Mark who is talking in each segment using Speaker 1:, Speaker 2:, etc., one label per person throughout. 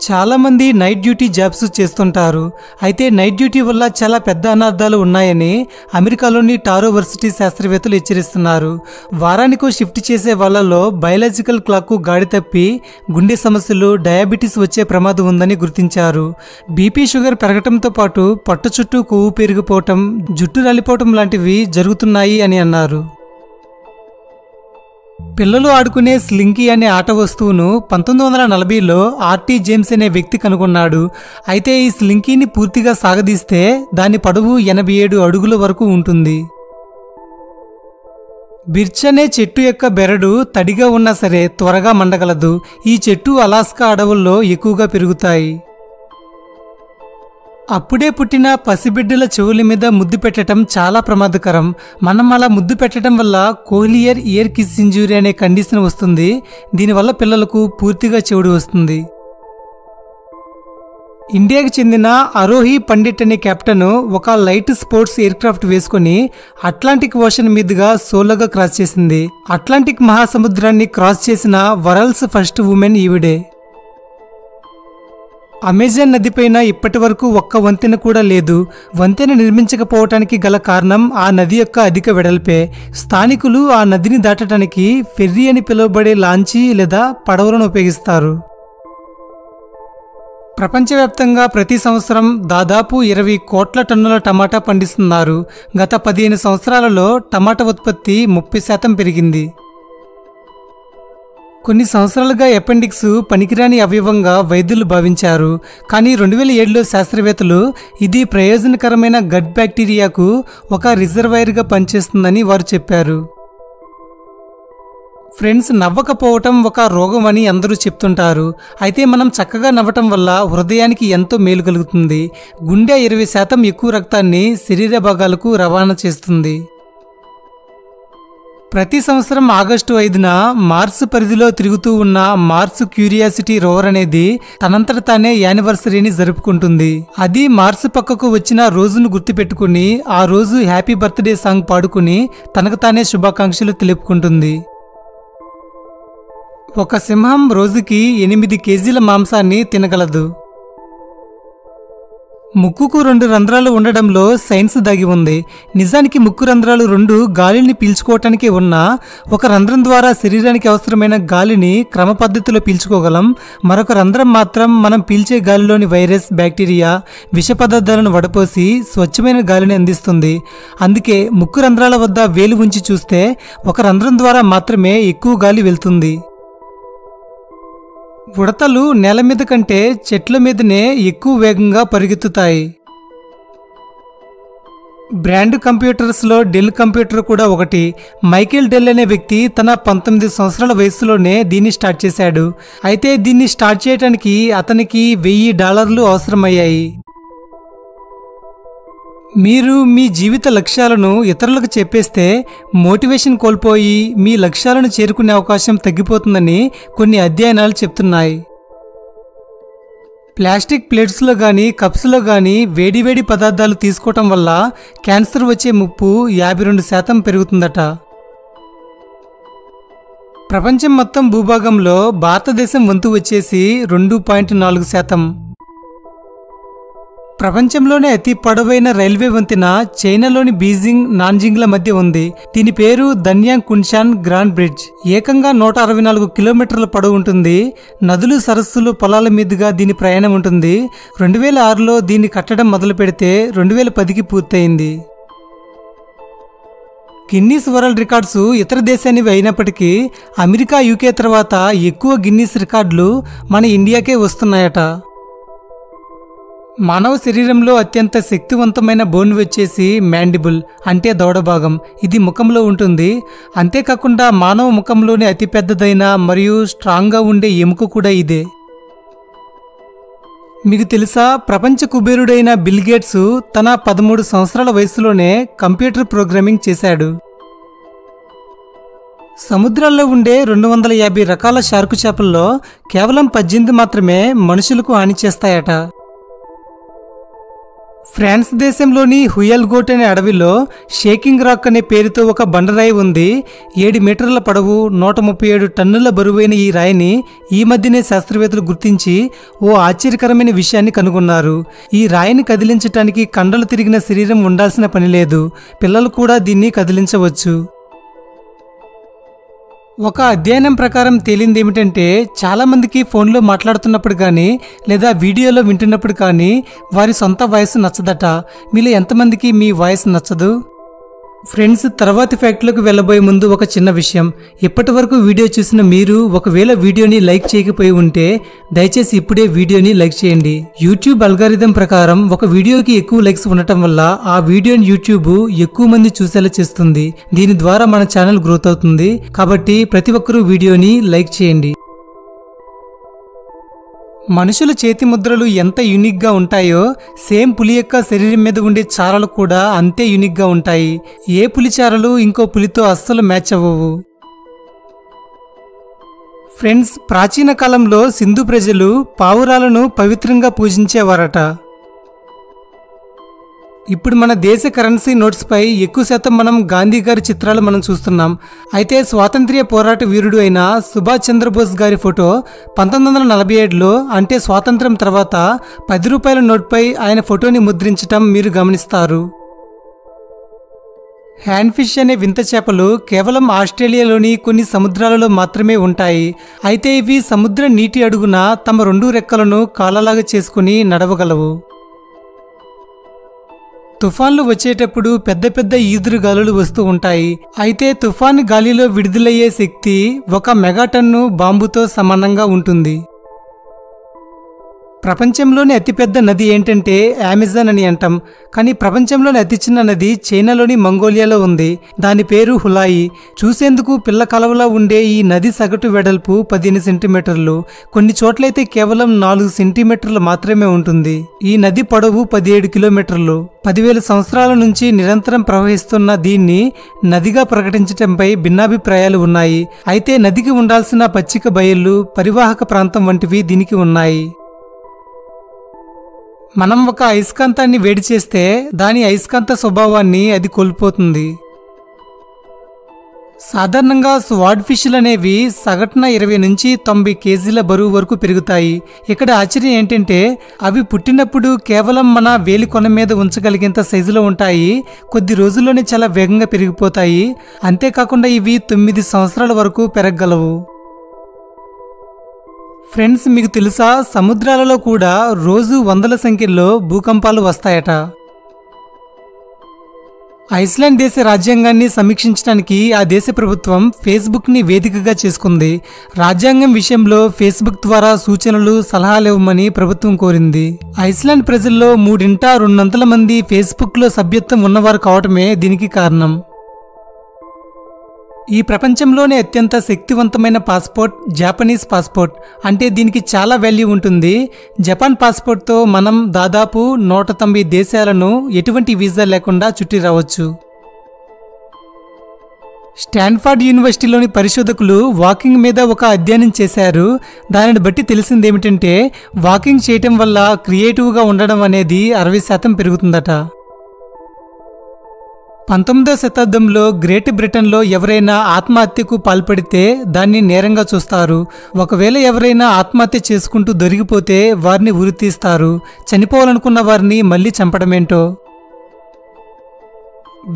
Speaker 1: చాలామంది night duty jobs చేస్తుంటారు. అయితే నైట్ డ్యూటీ వల్ల చాలా పెద్ద అనర్థాలు ఉన్నాయని అమెరికాలోని టారో వర్సిటీ శాస్త్రవేత్తలు హెచ్చరిస్తున్నారు. వారానికో షిఫ్ట్ చేసే వాళ్ళలో బయలాజికల్ క్లాక్ గాడి తప్పి గుండె సమస్యలు, డయాబెటీస్ వచ్చే ప్రమాదం ఉందని గుర్తించారు. బీపీ, షుగర్ పెరగటంతో పాటు పొట్ట చుట్టూ కొవ్వు పెరిగిపోవటం, జుట్టు రాలిపోవటం లాంటివి జరుగుతున్నాయి అని అన్నారు. పిల్లలు ఆడుకునే స్లింకీ అనే ఆట వస్తువును 1940లో ఆర్టీ జేమ్స్ అనే వ్యక్తి కనుగొన్నాడు. అయితే ఈ స్లింకీని పూర్తిగా సాగదీస్తే దాని పొడవు 87 అడుగుల వరకు ఉంటుంది. బిర్చ్ అనే చెట్టు యొక్క బెరడు తడిగా ఉన్నా సరే త్వరగా మండగలదు. ఈ చెట్టు అలాస్కా అడవుల్లో ఎక్కువగా పెరుగుతాయి. అప్పుడే పుట్టిన పసిబిడ్డల చెవుల మీద ముద్దు పెట్టడం చాలా ప్రమాదకరం. మనం అలా ముద్దు పెట్టడం వల్ల కోహ్లియర్ ఇయర్ కిస్ ఇంజురీ అనే కండిషన్ వస్తుంది. దీనివల్ల పిల్లలకు పూర్తిగా చెవుడు వస్తుంది. ఇండియాకి చెందిన అరోహి పండిట్ అనే కెప్టెన్ ఒక లైట్ స్పోర్ట్స్ ఎయిర్క్రాఫ్ట్ వేసుకుని అట్లాంటిక్ ఓషన్ మీదుగా సోలోగా క్రాస్ చేసింది. అట్లాంటిక్ మహాసముద్రాన్ని క్రాస్ చేసిన వరల్డ్స్ ఫస్ట్ ఉమెన్ ఈవిడే. అమెజాన్ నదిపైన ఇప్పటి వరకు ఒక్క వంతెన కూడా లేదు. వంతెన నిర్మించకపోవటానికి గల కారణం ఆ నది యొక్క అధిక వెడల్పే. స్థానికులు ఆ నదిని దాటడానికి ఫెర్రీ అని పిలువబడే లాంచీ లేదా పడవలను ఉపయోగిస్తారు. ప్రపంచవ్యాప్తంగా ప్రతి సంవత్సరం దాదాపు 20 కోట్ల టన్నుల టమాటా పండిస్తున్నారు. గత 15 సంవత్సరాలలో టమాటా ఉత్పత్తి 30% పెరిగింది. కొన్ని సంవత్సరాలుగా అపెండిక్స్ పనికిరాని అవయవంగా వైద్యులు భావించారు. కానీ 2007లో శాస్త్రవేత్తలు ఇది ప్రయోజనకరమైన గట్ బ్యాక్టీరియాకు ఒక రిజర్వాయర్గా పనిచేస్తుందని వారు చెప్పారు. ఫ్రెండ్స్, నవ్వకపోవటం ఒక రోగం అని అందరూ చెప్తుంటారు. అయితే మనం చక్కగా నవ్వటం వల్ల హృదయానికి ఎంతో మేలు కలుగుతుంది. గుండె 20% ఎక్కువ రక్తాన్ని శరీర భాగాలకు రవాణా చేస్తుంది. ప్రతి సంవత్సరం ఆగస్టు 5న మార్స్ పరిధిలో తిరుగుతూ ఉన్న మార్స్ క్యూరియాసిటీ రోవర్ అనేది తనంతట తానే యానివర్సరీని జరుపుకుంటుంది. అది మార్స్ పక్కకు వచ్చిన రోజును గుర్తుపెట్టుకుని ఆ రోజు హ్యాపీ బర్త్డే సాంగ్ పాడుకుని తనకు తానే శుభాకాంక్షలు తెలుపుకుంటుంది. ఒక సింహం రోజుకి 8 కేజీల మాంసాన్ని తినగలదు. ముక్కుకు 2 రంధ్రాలు ఉండడంలో సైన్స్ దాగి ఉంది. నిజానికి ముక్కు రంధ్రాలు 2 గాలిని పీల్చుకోవటానికి ఉన్నా ఒక రంధ్రం ద్వారా శరీరానికి అవసరమైన గాలిని క్రమ పద్ధతిలో పీల్చుకోగలం. మరొక రంధ్రం మాత్రం మనం పీల్చే గాలిలోని వైరస్, బ్యాక్టీరియా, విష పదార్థాలను వడపోసి స్వచ్ఛమైన గాలిని అందిస్తుంది. అందుకే ముక్కు రంధ్రాల వద్ద వేలు ఉంచి చూస్తే ఒక రంధ్రం ద్వారా మాత్రమే ఎక్కువ గాలి వెళ్తుంది. ఉడతలు నేల మీద కంటే చెట్ల మీదనే ఎక్కువ వేగంగా పరిగెత్తుతాయి. బ్రాండ్ కంప్యూటర్స్లో డెల్ కంప్యూటర్ కూడా ఒకటి. మైకేల్ డెల్ అనే వ్యక్తి తన 19 సంవత్సరాల వయసులోనే దీన్ని స్టార్ట్ చేశాడు. అయితే దీన్ని స్టార్ట్ చేయడానికి అతనికి $1000 అవసరమయ్యాయి. మీరు మీ జీవిత లక్ష్యాలను ఇతరులకు చెప్పేస్తే మోటివేషన్ కోల్పోయి మీ లక్ష్యాలను చేరుకునే అవకాశం తగ్గిపోతుందని కొన్ని అధ్యయనాలు చెప్తున్నాయి. ప్లాస్టిక్ ప్లేట్స్లో కానీ కప్స్లో కానీ వేడివేడి పదార్థాలు తీసుకోవటం వల్ల క్యాన్సర్ వచ్చే ముప్పు 52% పెరుగుతుందట. ప్రపంచం మొత్తం భూభాగంలో భారతదేశం వంతు వచ్చేసి 2.4%. ప్రపంచంలోనే అతి పొడవైన రైల్వే వంతెన చైనాలోని బీజింగ్, నాన్జింగ్ల మధ్య ఉంది. దీని పేరు దన్యాంగ్ కున్షాన్ గ్రాండ్ బ్రిడ్జ్. ఏకంగా 164 కిలోమీటర్ల పొడవు ఉంటుంది. నదులు, సరస్సులు, పొలాల మీదుగా దీని ప్రయాణం ఉంటుంది. 2006లో దీన్ని కట్టడం మొదలు పెడితే 2010కి పూర్తయింది. గిన్నీస్ వరల్డ్ రికార్డ్స్ ఇతర దేశానివి అయినప్పటికీ అమెరికా, యూకే తర్వాత ఎక్కువ గిన్నీస్ రికార్డులు మన ఇండియాకే వస్తున్నాయట. మానవ శరీరంలో అత్యంత శక్తివంతమైన బోన్ వచ్చేసి మ్యాండిబుల్ అంటే దవడ భాగం. ఇది ముఖంలో ఉంటుంది. అంతేకాకుండా మానవ ముఖంలోని అతిపెద్దదైన మరియు స్ట్రాంగ్గా ఉండే ఎముక కూడా ఇదే. మీకు తెలుసా, ప్రపంచ కుబేరుడైన బిల్ గేట్స్ తన 13 సంవత్సరాల వయసులోనే కంప్యూటర్ ప్రోగ్రామింగ్ చేశాడు. సముద్రాల్లో ఉండే 250 రకాల షార్కు చేపల్లో కేవలం 18 మాత్రమే మనుషులకు హాని చేస్తాయట. ఫ్రాన్స్ దేశంలోని హుయల్గోట్ అనే అడవిలో షేకింగ్ రాక్ అనే పేరుతో ఒక బండరాయి ఉంది. 7 మీటర్ల పొడవు, 137 టన్నుల బరువైన ఈ రాయిని ఈ మధ్యనే శాస్త్రవేత్తలు గుర్తించి ఓ ఆశ్చర్యకరమైన విషయాన్ని కనుగొన్నారు. ఈ రాయిని కదిలించటానికి కండలు తిరిగిన శరీరం ఉండాల్సిన పని లేదు. పిల్లలు కూడా దీన్ని కదిలించవచ్చు. ఒక అధ్యయనం ప్రకారం తేలింది ఏమిటంటే, చాలామందికి ఫోన్లో మాట్లాడుతున్నప్పుడు కానీ లేదా వీడియోలో వింటున్నప్పుడు కానీ వారి సొంత వాయిస్ నచ్చదట. మీలో ఎంతమందికి మీ వాయిస్ నచ్చదు? ఫ్రెండ్స్, తర్వాతి ఫ్యాక్ట్లోకి వెళ్ళబోయే ముందు ఒక చిన్న విషయం. ఇప్పటి వరకు వీడియో చూసిన మీరు ఒకవేళ వీడియోని లైక్ చేయకపోయి ఉంటే దయచేసి ఇప్పుడే వీడియోని లైక్ చేయండి. యూట్యూబ్ అల్గారిథం ప్రకారం ఒక వీడియోకి ఎక్కువ లైక్స్ ఉండటం వల్ల ఆ వీడియోని యూట్యూబ్ ఎక్కువ మంది చూసేలా చేస్తుంది. దీని ద్వారా మన ఛానల్ గ్రోత్ అవుతుంది. కాబట్టి ప్రతి ఒక్కరూ వీడియోని లైక్ చేయండి. మనుషుల చేతి ముద్రలు ఎంత యూనిక్గా ఉంటాయో సేమ్ పులి యొక్క శరీరం మీద ఉండే చారలు కూడా అంతే యూనిక్గా ఉంటాయి. ఏ పులి చారలు ఇంకో పులితో అస్సలు మ్యాచ్ అవ్వవు. ఫ్రెండ్స్, ప్రాచీన కాలంలో సింధు ప్రజలు పావురాలను పవిత్రంగా పూజించేవారట. ఇప్పుడు మన దేశ కరెన్సీ నోట్స్ పై ఎక్కువ శాతం మనం గాంధీ గారి చిత్రాలు మనం చూస్తున్నాం. అయితే స్వాతంత్ర్య పోరాట వీరుడు అయిన సుభాష్ చంద్రబోస్ గారి ఫోటో 1947లో అంటే స్వాతంత్ర్యం తర్వాత 10 రూపాయల నోట్పై ఆయన ఫోటోని ముద్రించటం మీరు గమనిస్తారు. హ్యాండ్ ఫిష్ అనే వింత చేపలు కేవలం ఆస్ట్రేలియాలోని కొన్ని సముద్రాలలో మాత్రమే ఉంటాయి. అయితే ఇవి సముద్ర నీటి అడుగున తమ 2 రెక్కలను కాళ్ళలాగా చేసుకుని నడవగలవు. తుఫాన్లు వచ్చేటప్పుడు పెద్ద పెద్ద ఈదురుగాలులు వస్తూ ఉంటాయి. అయితే తుఫాను గాలిలో విడుదలయ్యే శక్తి 1 మెగాటన్ను బాంబుతో సమానంగా ఉంటుంది. ప్రపంచంలోని అతిపెద్ద నది ఏంటంటే అమెజాన్ అని అంటాం. కానీ ప్రపంచంలోని అతి చిన్న నది చైనాలోని మంగోలియాలో ఉంది. దాని పేరు హులాయి. చూసేందుకు పిల్ల కలవలా ఉండే ఈ నది సగటు వెడల్పు 15 సెంటీమీటర్లు. కొన్ని చోట్లయితే కేవలం 4 సెంటీమీటర్లు మాత్రమే ఉంటుంది. ఈ నది పొడవు 17 కిలోమీటర్లు. 10,000 సంవత్సరాల నుంచి నిరంతరం ప్రవహిస్తున్న దీన్ని నదిగా ప్రకటించటంపై భిన్నాభిప్రాయాలు ఉన్నాయి. అయితే నదికి ఉండాల్సిన పచ్చిక బయళ్ళు, పరివాహక ప్రాంతం వంటివి దీనికి ఉన్నాయి. మనం ఒక అయస్కాంతాన్ని వేడి చేస్తే దాని అయస్కాంత స్వభావాన్ని అది కోల్పోతుంది. సాధారణంగా స్వాడ్ ఫిష్లు అనేవి సగటున 20 నుంచి 90 కేజీల బరువు వరకు పెరుగుతాయి. ఇక్కడ ఆశ్చర్యం ఏంటంటే అవి పుట్టినప్పుడు కేవలం మన వేలి కొన మీద ఉంచగలిగేంత సైజులో ఉంటాయి. కొద్ది రోజుల్లోనే చాలా వేగంగా పెరిగిపోతాయి. అంతేకాకుండా ఇవి 9 సంవత్సరాల వరకు పెరగగలవు. ఫ్రెండ్స్, మీకు తెలుసా, సముద్రాలలో కూడా రోజు 100ల సంఖ్యలో భూకంపాలు వస్తాయట. ఐస్లాండ్ దేశ రాజ్యాంగాన్ని సమీక్షించడానికి ఆ దేశ ప్రభుత్వం ఫేస్బుక్ని వేదికగా చేసుకుంది. రాజ్యాంగం విషయంలో ఫేస్బుక్ ద్వారా సూచనలు, సలహాలు ఇవ్వమని ప్రభుత్వం కోరింది. ఐస్లాండ్ ప్రజల్లో 3/2 మంది ఫేస్బుక్లో సభ్యత్వం ఉన్నవారు కావటమే దీనికి కారణం. ఈ ప్రపంచంలోనే అత్యంత శక్తివంతమైన పాస్పోర్ట్ జాపనీస్ పాస్పోర్ట్. అంటే దీనికి చాలా వాల్యూ ఉంటుంది. జపాన్ పాస్పోర్ట్తో మనం దాదాపు 190 దేశాలను ఎటువంటి వీసా లేకుండా చుట్టి రావచ్చు. స్టాన్ఫర్డ్ యూనివర్సిటీలోని పరిశోధకులు వాకింగ్ మీద ఒక అధ్యయనం చేశారు. దానిని బట్టి తెలిసిందేమిటంటే వాకింగ్ చేయటం వల్ల క్రియేటివ్గా ఉండడం అనేది 60% పెరుగుతుందట. 19వ శతాబ్దంలో గ్రేట్ బ్రిటన్లో ఎవరైనా ఆత్మహత్యకు పాల్పడితే దాన్ని నేరంగా చూస్తారు. ఒకవేళ ఎవరైనా ఆత్మహత్య చేసుకుంటూ దొరికిపోతే వారిని ఉరితీస్తారు. చనిపోవాలనుకున్న వారిని మళ్ళీ చంపడమేంటో.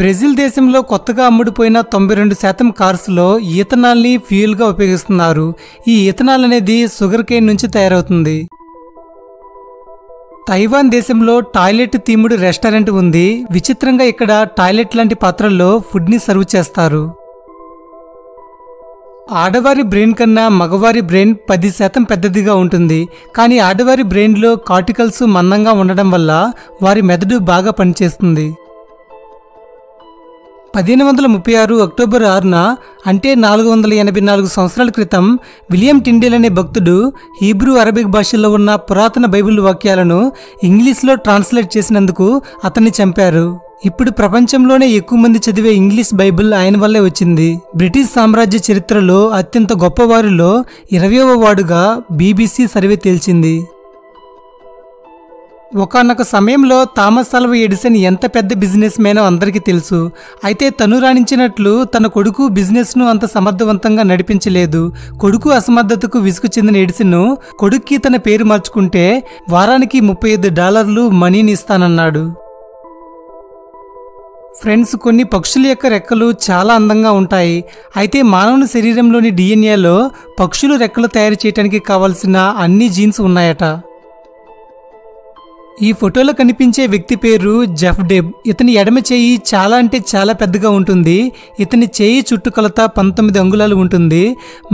Speaker 1: బ్రెజిల్ దేశంలో కొత్తగా అమ్ముడుపోయిన 92% కార్స్లో ఈథనాల్ని ఫ్యూయల్గా ఉపయోగిస్తున్నారు. ఈ ఈథనాల్ అనేది షుగర్ కేన్ నుంచి తయారవుతుంది. తైవాన్ దేశంలో టాయిలెట్ థీమ్డ్ రెస్టారెంట్ ఉంది. విచిత్రంగా ఇక్కడ టాయిలెట్ లాంటి పాత్రల్లో ఫుడ్ని సర్వ్ చేస్తారు. ఆడవారి బ్రెయిన్ కన్నా మగవారి బ్రెయిన్ 10% పెద్దదిగా ఉంటుంది. కానీ ఆడవారి బ్రెయిన్లో కార్టికల్స్ మందంగా ఉండడం వల్ల వారి మెదడు బాగా పనిచేస్తుంది. 1536 అక్టోబర్ 6న అంటే 484 సంవత్సరాల క్రితం విలియం టిండేల్ అనే భక్తుడు హీబ్రూ అరబిక్ భాషల్లో ఉన్న పురాతన బైబిల్ వాక్యాలను ఇంగ్లీష్లో ట్రాన్స్లేట్ చేసినందుకు అతన్ని చంపారు. ఇప్పుడు ప్రపంచంలోనే ఎక్కువ మంది చదివే ఇంగ్లీష్ బైబిల్ ఆయన వల్లే వచ్చింది. బ్రిటిష్ సామ్రాజ్య చరిత్రలో అత్యంత గొప్పవారిలో 20వ వాడుగా BBC సర్వే తేల్చింది. ఒకానొక సమయంలో థామస్ ఆల్వా ఎడిసన్ ఎంత పెద్ద బిజినెస్ మ్యానో అందరికీ తెలుసు. అయితే తను రాణించినట్లు తన కొడుకు బిజినెస్ను అంత సమర్థవంతంగా నడిపించలేదు. కొడుకు అసమర్థతకు విసుగు చెందిన ఎడిసన్ కొడుక్కి తన పేరు మార్చుకుంటే వారానికి $35 మనీని ఇస్తానన్నాడు. ఫ్రెండ్స్, కొన్ని పక్షుల యొక్క రెక్కలు చాలా అందంగా ఉంటాయి. అయితే మానవుని శరీరంలోని డిఎన్ఏలో పక్షుల రెక్కలు తయారు చేయడానికి కావలసిన అన్ని జీన్స్ ఉన్నాయట. ఈ ఫోటోలో కనిపించే వ్యక్తి పేరు జెఫ్ డెబ్. ఇతని ఎడమ చేయి చాలా అంటే చాలా పెద్దగా ఉంటుంది. ఇతని చేయి చుట్టుకొలత 19 అంగుళాలు ఉంటుంది.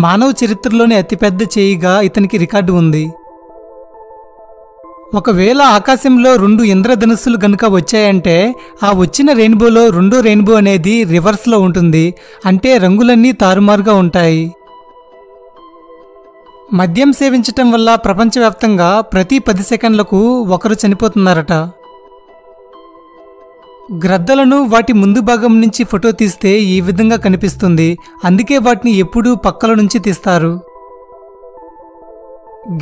Speaker 1: మానవ చరిత్రలోని అతిపెద్ద చేయిగా ఇతనికి రికార్డు ఉంది. ఒకవేళ ఆకాశంలో 2 ఇంద్రధనుస్సులు గనుక వచ్చాయంటే ఆ వచ్చిన రెయిన్బోలో రెండో రెయిన్బో అనేది రివర్స్లో ఉంటుంది. అంటే రంగులన్నీ తారుమారుగా ఉంటాయి. మద్యం సేవించటం వల్ల ప్రపంచవ్యాప్తంగా ప్రతి 10 సెకండ్లకు ఒకరు చనిపోతున్నారట. గ్రద్దలను వాటి ముందు భాగం నుంచి ఫోటో తీస్తే ఈ విధంగా కనిపిస్తుంది. అందుకే వాటిని ఎప్పుడూ పక్కల నుంచి తీస్తారు.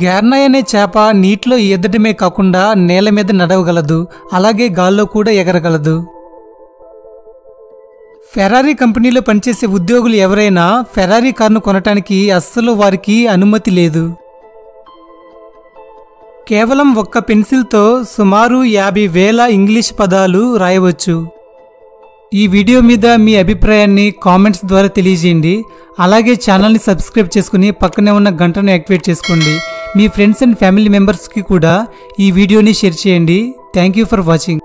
Speaker 1: గ్యార్నాయ్ అనే చేప నీటిలో ఈదడమే కాకుండా నేల మీద నడవగలదు. అలాగే గాల్లో కూడా ఎగరగలదు. ఫెరారీ కంపెనీలో పనిచేసే ఉద్యోగులు ఎవరైనా ఫెరారీ కారును కొనటానికి అస్సలు వారికి అనుమతి లేదు. కేవలం ఒక్క పెన్సిల్తో సుమారు 50,000 ఇంగ్లీష్ పదాలు రాయవచ్చు. ఈ వీడియో మీద మీ అభిప్రాయాన్ని కామెంట్స్ ద్వారా తెలియజేయండి. అలాగే ఛానల్ని సబ్స్క్రైబ్ చేసుకుని పక్కనే ఉన్న గంటను యాక్టివేట్ చేసుకోండి. మీ ఫ్రెండ్స్ అండ్ ఫ్యామిలీ మెంబర్స్కి కూడా ఈ వీడియోని షేర్ చేయండి. Thank you for watching.